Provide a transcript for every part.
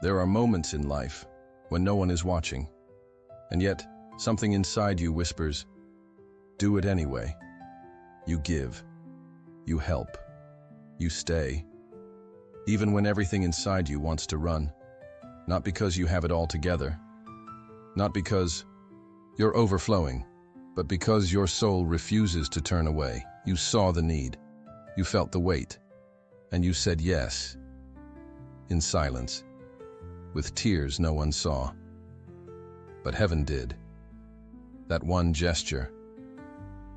There are moments in life when no one is watching, and yet something inside you whispers, do it anyway. You give, you help, you stay, even when everything inside you wants to run, not because you have it all together, not because you're overflowing, but because your soul refuses to turn away. You saw the need, you felt the weight, and you said yes, in silence, with tears no one saw. But heaven did. That one gesture,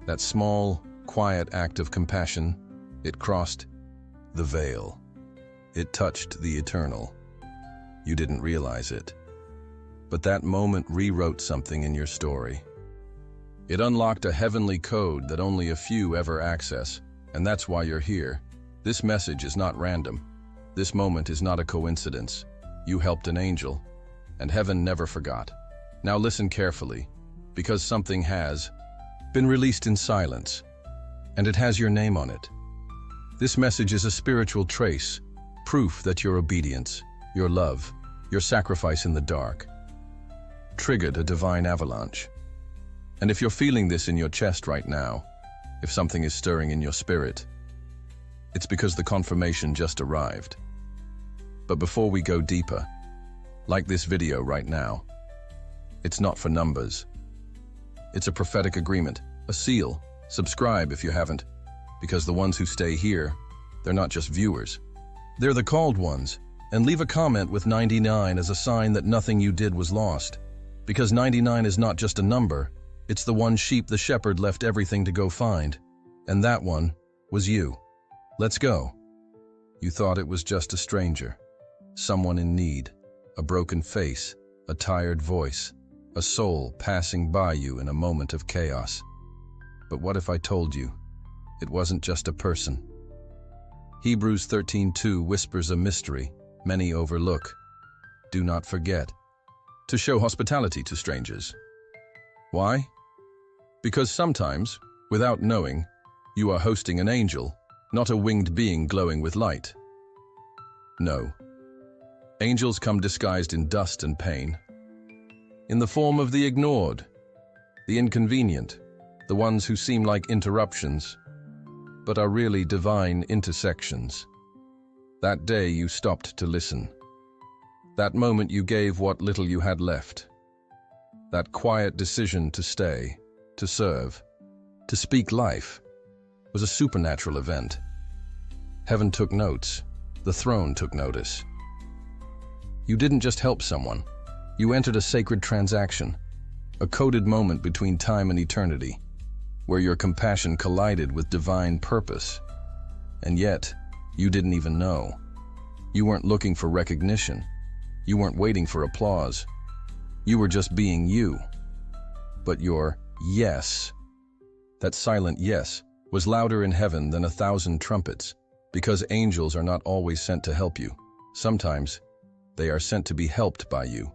that small, quiet act of compassion, it crossed the veil. It touched the eternal. You didn't realize it. But that moment rewrote something in your story. It unlocked a heavenly code that only a few ever access, and that's why you're here. This message is not random. This moment is not a coincidence. You helped an angel, and heaven never forgot. Now listen carefully, because something has been released in silence, and it has your name on it. This message is a spiritual trace, proof that your obedience, your love, your sacrifice in the dark, triggered a divine avalanche. And if you're feeling this in your chest right now, if something is stirring in your spirit, it's because the confirmation just arrived. But before we go deeper, like this video right now, it's not for numbers. It's a prophetic agreement, a seal. Subscribe if you haven't, because the ones who stay here, they're not just viewers. They're the called ones. And leave a comment with 99 as a sign that nothing you did was lost. Because 99 is not just a number, it's the one sheep the shepherd left everything to go find. And that one was you. Let's go. You thought it was just a stranger, someone in need, a broken face, a tired voice, a soul passing by you in a moment of chaos. But what if I told you it wasn't just a person? Hebrews 13:2 whispers a mystery many overlook. Do not forget to show hospitality to strangers. Why? Because sometimes, without knowing, you are hosting an angel, not a winged being glowing with light. No. Angels come disguised in dust and pain, in the form of the ignored, the inconvenient, the ones who seem like interruptions, but are really divine intersections. That day you stopped to listen. That moment you gave what little you had left. That quiet decision to stay, to serve, to speak life, was a supernatural event. Heaven took notes. The throne took notice. You didn't just help someone. You entered a sacred transaction, a coded moment between time and eternity, where your compassion collided with divine purpose. And yet, you didn't even know. You weren't looking for recognition. You weren't waiting for applause. You were just being you. But your yes, that silent yes, was louder in heaven than 1,000 trumpets, because angels are not always sent to help you. Sometimes, they are sent to be helped by you,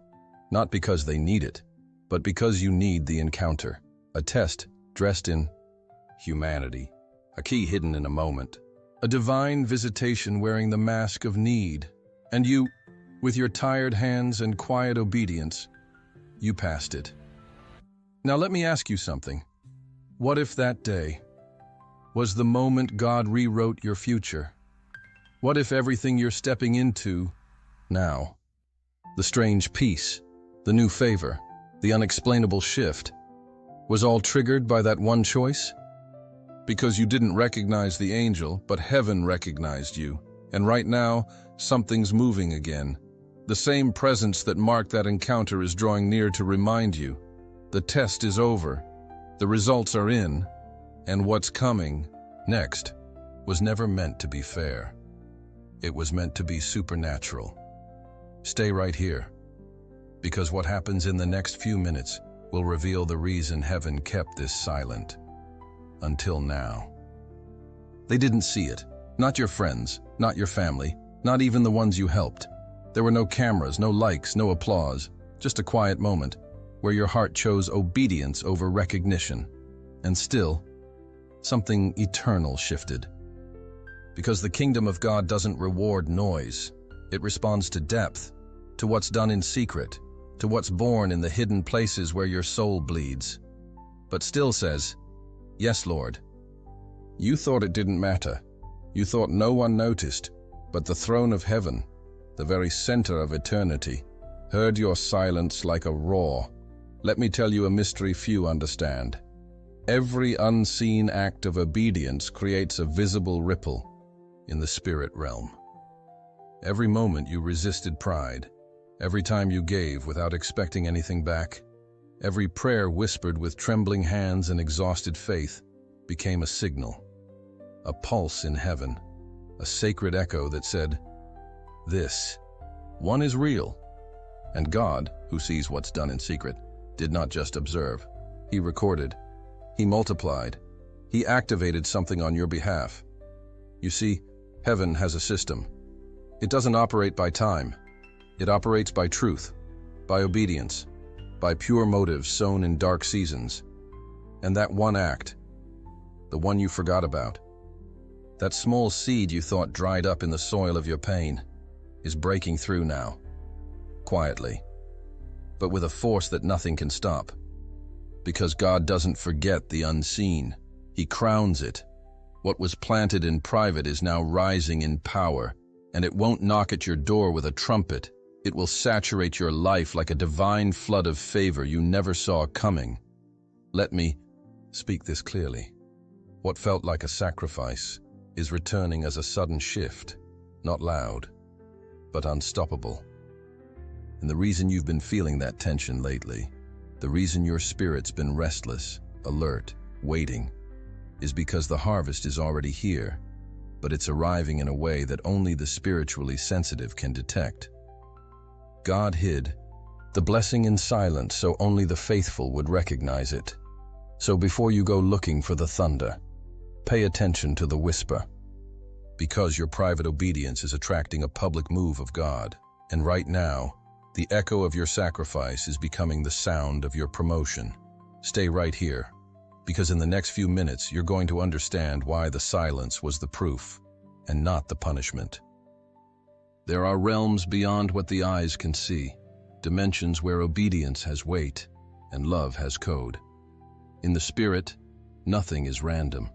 not because they need it, but because you need the encounter, a test dressed in humanity, a key hidden in a moment, a divine visitation wearing the mask of need, and you, with your tired hands and quiet obedience, you passed it. Now let me ask you something. What if that day was the moment God rewrote your future? What if everything you're stepping into now, the strange peace, the new favor, the unexplainable shift, was all triggered by that one choice? Because you didn't recognize the angel, but heaven recognized you. And right now, something's moving again. The same presence that marked that encounter is drawing near to remind you. The test is over. The results are in. And what's coming next was never meant to be fair. It was meant to be supernatural. Stay right here, because what happens in the next few minutes will reveal the reason heaven kept this silent until now. They didn't see it. Not your friends, not your family, not even the ones you helped. There were no cameras, no likes, no applause, just a quiet moment where your heart chose obedience over recognition. And still, something eternal shifted. Because the kingdom of God doesn't reward noise. It responds to depth. to what's done in secret, to what's born in the hidden places where your soul bleeds, but still says, "Yes, Lord." You thought it didn't matter. You thought no one noticed, but the throne of heaven, the very center of eternity, heard your silence like a roar. Let me tell you a mystery few understand. Every unseen act of obedience creates a visible ripple in the spirit realm. Every moment you resisted pride, every time you gave without expecting anything back, every prayer whispered with trembling hands and exhausted faith became a signal, a pulse in heaven, a sacred echo that said, "This one is real." And God, who sees what's done in secret, did not just observe. He recorded. He multiplied. He activated something on your behalf. You see, heaven has a system. It doesn't operate by time. It operates by truth, by obedience, by pure motives sown in dark seasons. And that one act, the one you forgot about, that small seed you thought dried up in the soil of your pain, is breaking through now, quietly, but with a force that nothing can stop. Because God doesn't forget the unseen, He crowns it. What was planted in private is now rising in power, and it won't knock at your door with a trumpet. It will saturate your life like a divine flood of favor you never saw coming. Let me speak this clearly. What felt like a sacrifice is returning as a sudden shift, not loud, but unstoppable. And the reason you've been feeling that tension lately, the reason your spirit's been restless, alert, waiting, is because the harvest is already here, but it's arriving in a way that only the spiritually sensitive can detect. God hid the blessing in silence so only the faithful would recognize it. So before you go looking for the thunder, pay attention to the whisper. Because your private obedience is attracting a public move of God, and right now, the echo of your sacrifice is becoming the sound of your promotion. Stay right here, because in the next few minutes you're going to understand why the silence was the proof, and not the punishment. There are realms beyond what the eyes can see, dimensions where obedience has weight, and love has code. In the spirit, nothing is random.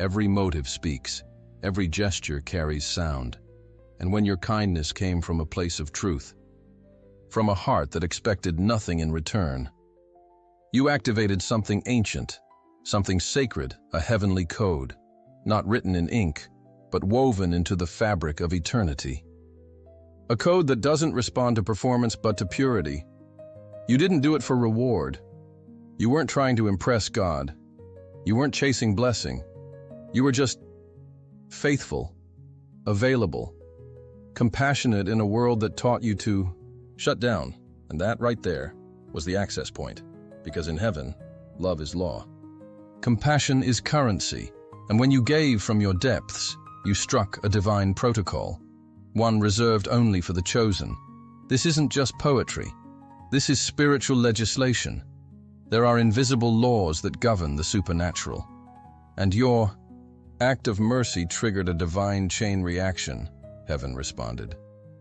Every motive speaks, every gesture carries sound. And when your kindness came from a place of truth, from a heart that expected nothing in return, you activated something ancient, something sacred, a heavenly code, not written in ink, but woven into the fabric of eternity. A code that doesn't respond to performance but to purity. You didn't do it for reward. You weren't trying to impress God. You weren't chasing blessing. You were just faithful, available, compassionate in a world that taught you to shut down. And that right there was the access point, because in heaven, love is law. Compassion is currency, and when you gave from your depths, you struck a divine protocol, one reserved only for the chosen. This isn't just poetry. This is spiritual legislation. There are invisible laws that govern the supernatural. And your act of mercy triggered a divine chain reaction, heaven responded.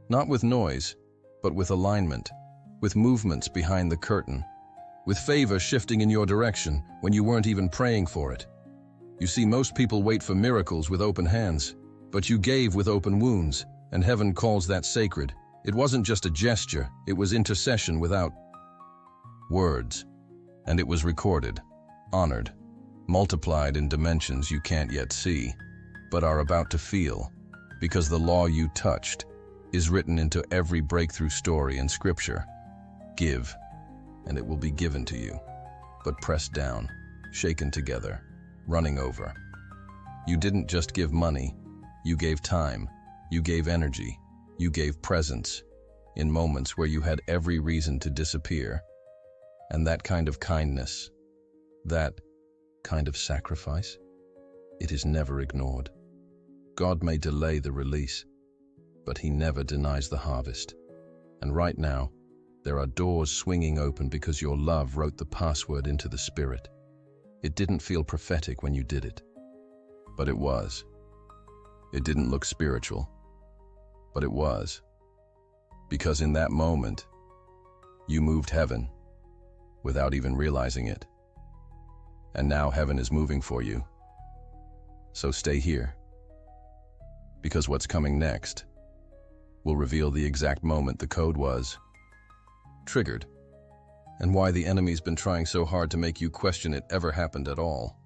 Not with noise, but with alignment, with movements behind the curtain, with favor shifting in your direction when you weren't even praying for it. You see, most people wait for miracles with open hands, but you gave with open wounds, and heaven calls that sacred. It wasn't just a gesture, it was intercession without words. And it was recorded, honored, multiplied in dimensions you can't yet see, but are about to feel, because the law you touched is written into every breakthrough story in Scripture. Give, and it will be given to you, but pressed down, shaken together, running over. You didn't just give money, you gave time, you gave energy, you gave presence, in moments where you had every reason to disappear. And that kind of kindness, that kind of sacrifice, it is never ignored. God may delay the release, but He never denies the harvest. And right now, there are doors swinging open because your love wrote the password into the spirit. It didn't feel prophetic when you did it, but it was. It didn't look spiritual, but it was. Because in that moment, you moved heaven without even realizing it. And now heaven is moving for you. So stay here, because what's coming next will reveal the exact moment the code was triggered, and why the enemy's been trying so hard to make you question it ever happened at all.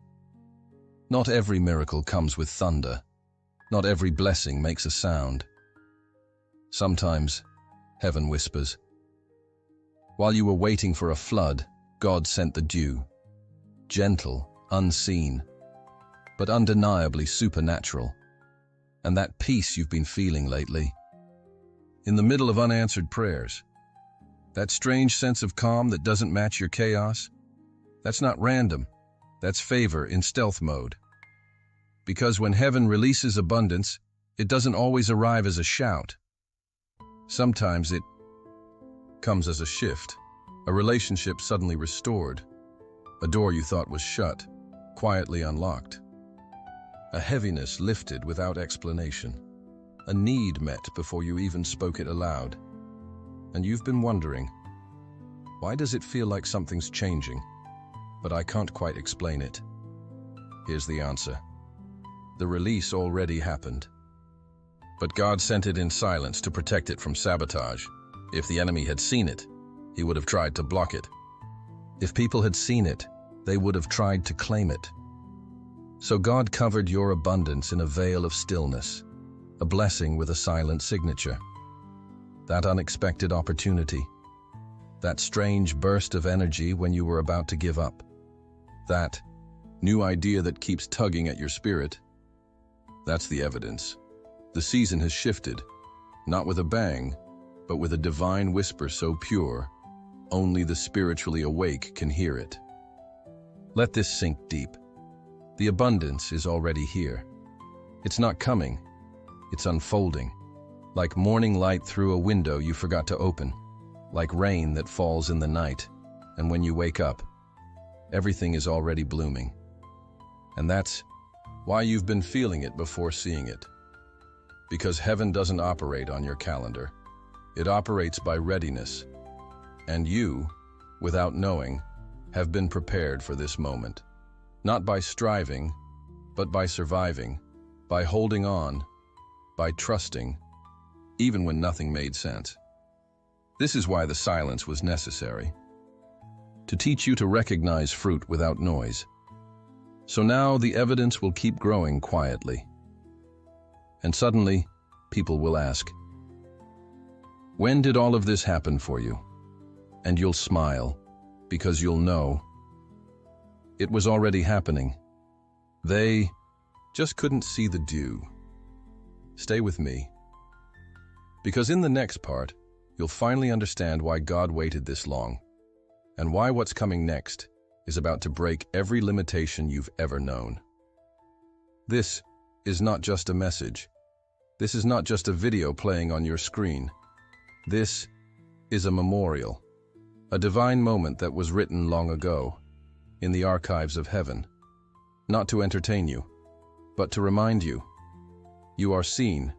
Not every miracle comes with thunder. Not every blessing makes a sound. Sometimes heaven whispers. While you were waiting for a flood, God sent the dew. Gentle, unseen, but undeniably supernatural. And that peace you've been feeling lately, in the middle of unanswered prayers, that strange sense of calm that doesn't match your chaos, that's not random. That's favor in stealth mode. Because when heaven releases abundance, it doesn't always arrive as a shout. Sometimes it comes as a shift, a relationship suddenly restored, a door you thought was shut, quietly unlocked, a heaviness lifted without explanation, a need met before you even spoke it aloud. And you've been wondering, why does it feel like something's changing, but I can't quite explain it? Here's the answer. The release already happened. But God sent it in silence to protect it from sabotage. If the enemy had seen it, he would have tried to block it. If people had seen it, they would have tried to claim it. So God covered your abundance in a veil of stillness, a blessing with a silent signature. That unexpected opportunity, that strange burst of energy when you were about to give up, that new idea that keeps tugging at your spirit, that's the evidence. The season has shifted, not with a bang, but with a divine whisper so pure, only the spiritually awake can hear it. Let this sink deep. The abundance is already here. It's not coming, it's unfolding. Like morning light through a window you forgot to open. Like rain that falls in the night, and when you wake up, everything is already blooming. And that's why you've been feeling it before seeing it. Because heaven doesn't operate on your calendar. It operates by readiness. And you, without knowing, have been prepared for this moment. Not by striving, but by surviving, by holding on, by trusting, even when nothing made sense. This is why the silence was necessary. To teach you to recognize fruit without noise. So now the evidence will keep growing quietly. And suddenly, people will ask, when did all of this happen for you? And you'll smile, because you'll know it was already happening. They just couldn't see the dew. Stay with me. Because in the next part, you'll finally understand why God waited this long, and why what's coming next is about to break every limitation you've ever known. This is not just a message. This is not just a video playing on your screen. This is a memorial, a divine moment that was written long ago, in the archives of heaven, not to entertain you, but to remind you. You are seen,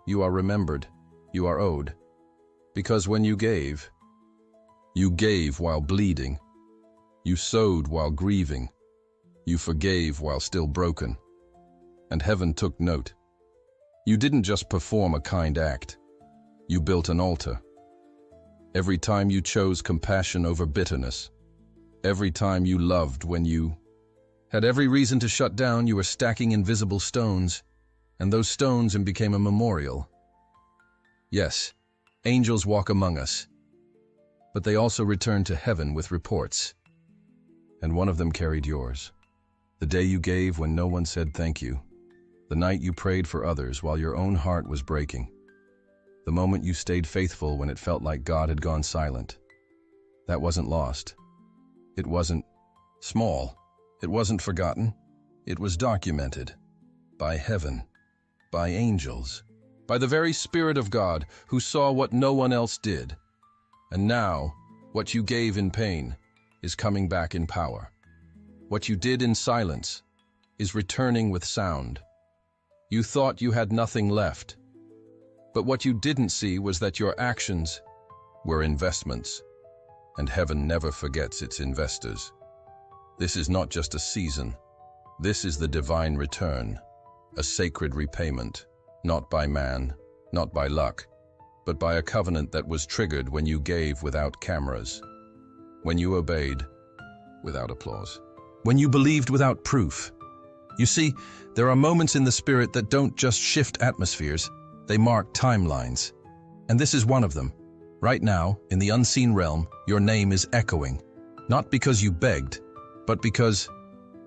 you are remembered, you are owed. Because when you gave while bleeding, you sowed while grieving, you forgave while still broken, and heaven took note. You didn't just perform a kind act, you built an altar. Every time you chose compassion over bitterness, every time you loved when you had every reason to shut down, you were stacking invisible stones, and those stones became a memorial. Yes, angels walk among us, but they also return to heaven with reports. And one of them carried yours. The day you gave when no one said thank you. The night you prayed for others while your own heart was breaking. The moment you stayed faithful when it felt like God had gone silent. That wasn't lost. It wasn't small. It wasn't forgotten. It was documented. By heaven. By angels. By the very Spirit of God, who saw what no one else did. And now, what you gave in pain is coming back in power. What you did in silence is returning with sound. You thought you had nothing left, But what you didn't see was that your actions were investments, and heaven never forgets its investors. This is not just a season. This is the divine return, a sacred repayment, not by man, not by luck, but by a covenant that was triggered when you gave without cameras, when you obeyed without applause, when you believed without proof. You see, there are moments in the spirit that don't just shift atmospheres, they mark timelines. And this is one of them. Right now, in the unseen realm, your name is echoing, not because you begged, but because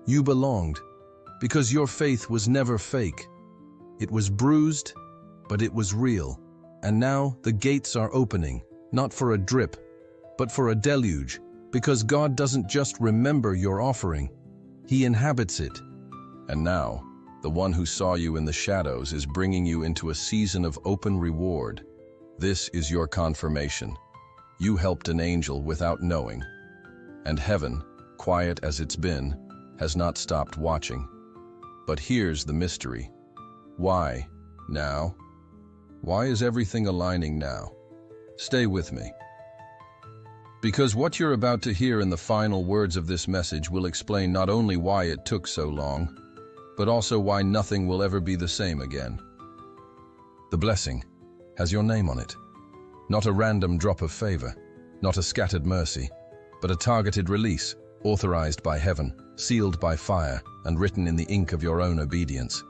you belonged, because your faith was never fake. It was bruised, but it was real. And now the gates are opening, not for a drip, but for a deluge, because God doesn't just remember your offering, He inhabits it. And now, the one who saw you in the shadows is bringing you into a season of open reward. This is your confirmation. You helped an angel without knowing. And heaven, quiet as it's been, has not stopped watching. But here's the mystery. Why now? Why is everything aligning now? Stay with me. Because what you're about to hear in the final words of this message will explain not only why it took so long, but also why nothing will ever be the same again. The blessing has your name on it. Not a random drop of favor, not a scattered mercy, but a targeted release, authorized by heaven, sealed by fire, and written in the ink of your own obedience.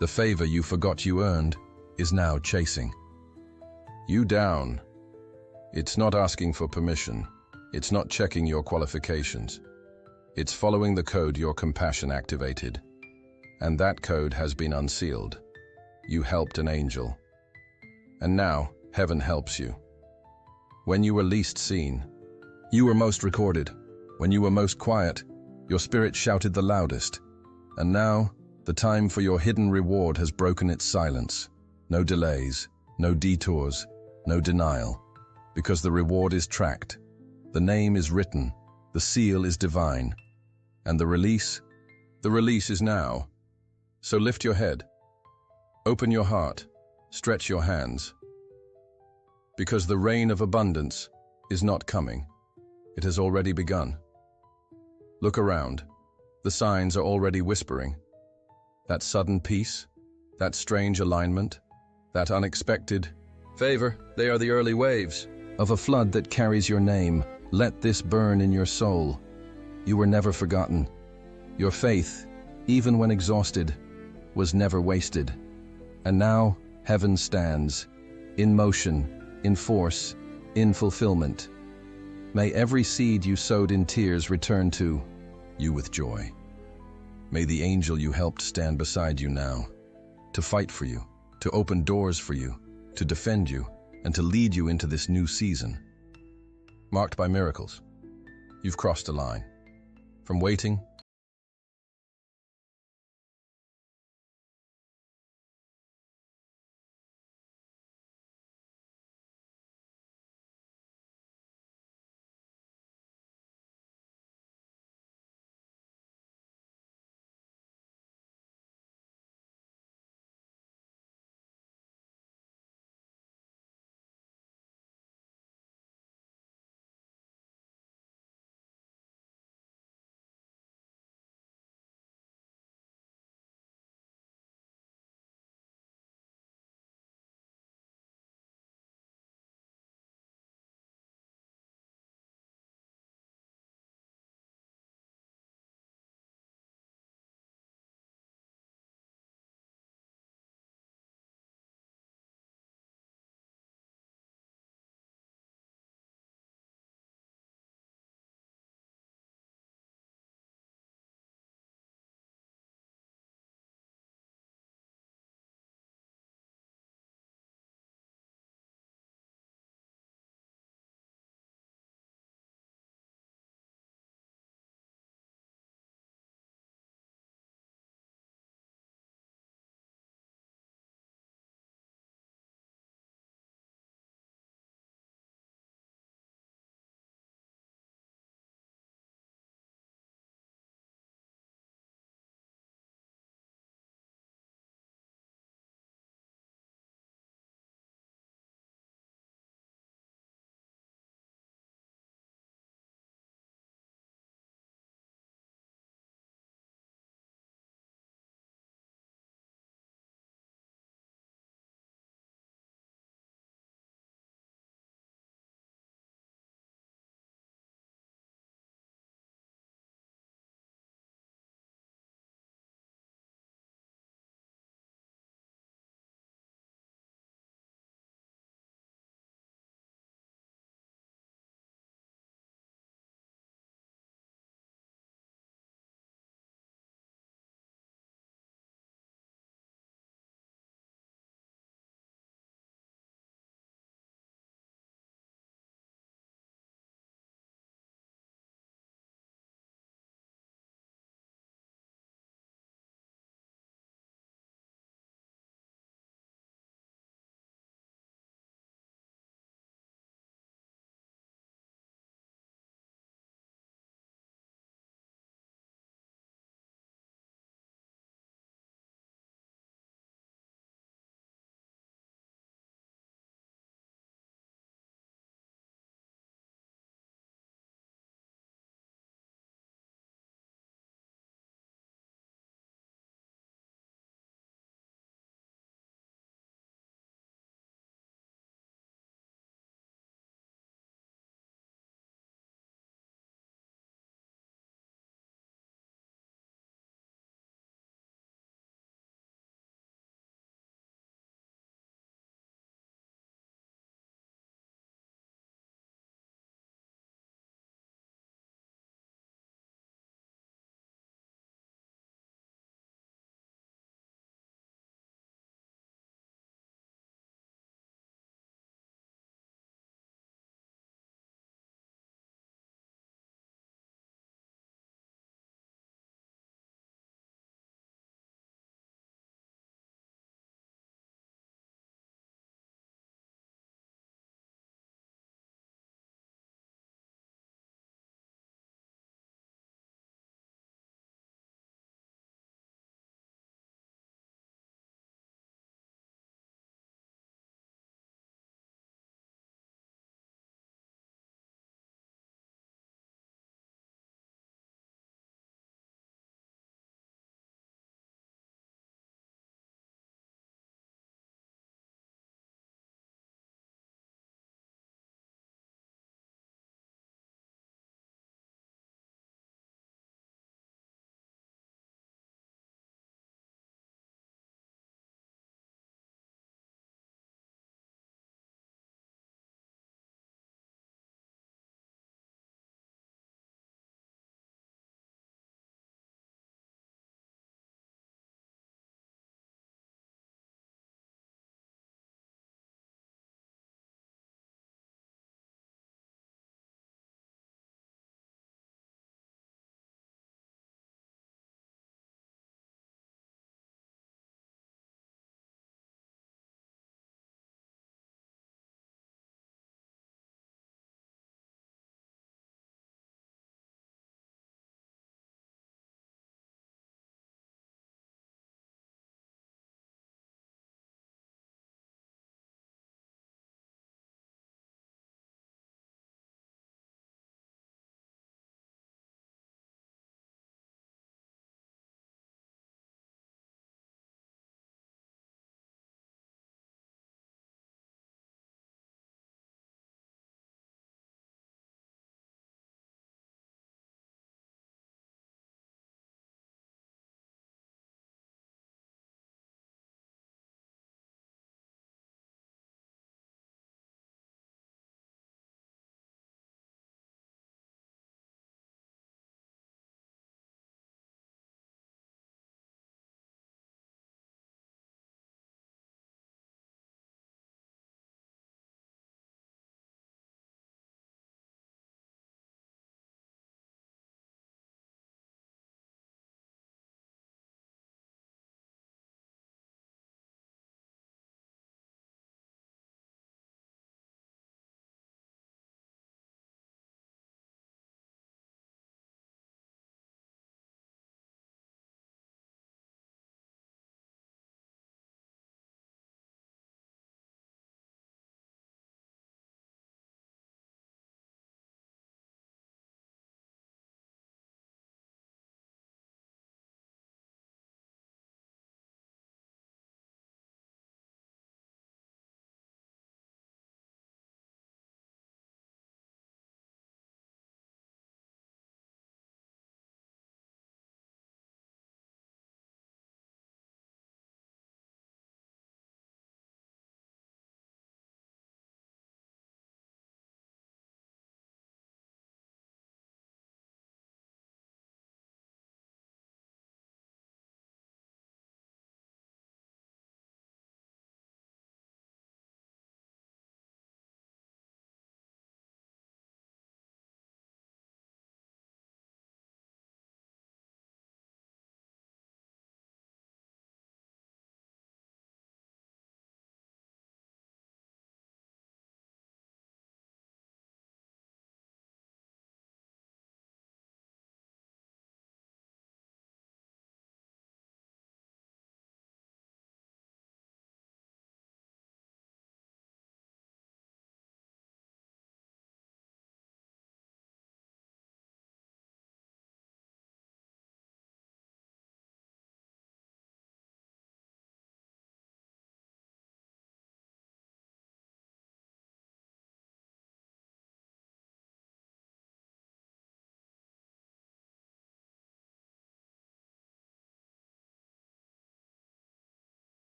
The favor you forgot you earned is now chasing you down. It's not asking for permission. It's not checking your qualifications. It's following the code your compassion activated. And that code has been unsealed. You helped an angel. And now, heaven helps you. When you were least seen, you were most recorded. When you were most quiet, your spirit shouted the loudest. And now, the time for your hidden reward has broken its silence. No delays, no detours, no denial. Because the reward is tracked. The name is written. The seal is divine. And the release is now. So lift your head. Open your heart. Stretch your hands. Because the rain of abundance is not coming. It has already begun. Look around. The signs are already whispering. That sudden peace, that strange alignment, that unexpected favor, they are the early waves of a flood that carries your name. Let this burn in your soul. You were never forgotten. Your faith, even when exhausted, was never wasted. And now, heaven stands, in motion, in force, in fulfillment. May every seed you sowed in tears return to you with joy. May the angel you helped stand beside you now, to fight for you, to open doors for you, to defend you, and to lead you into this new season. Marked by miracles, you've crossed a line. From waiting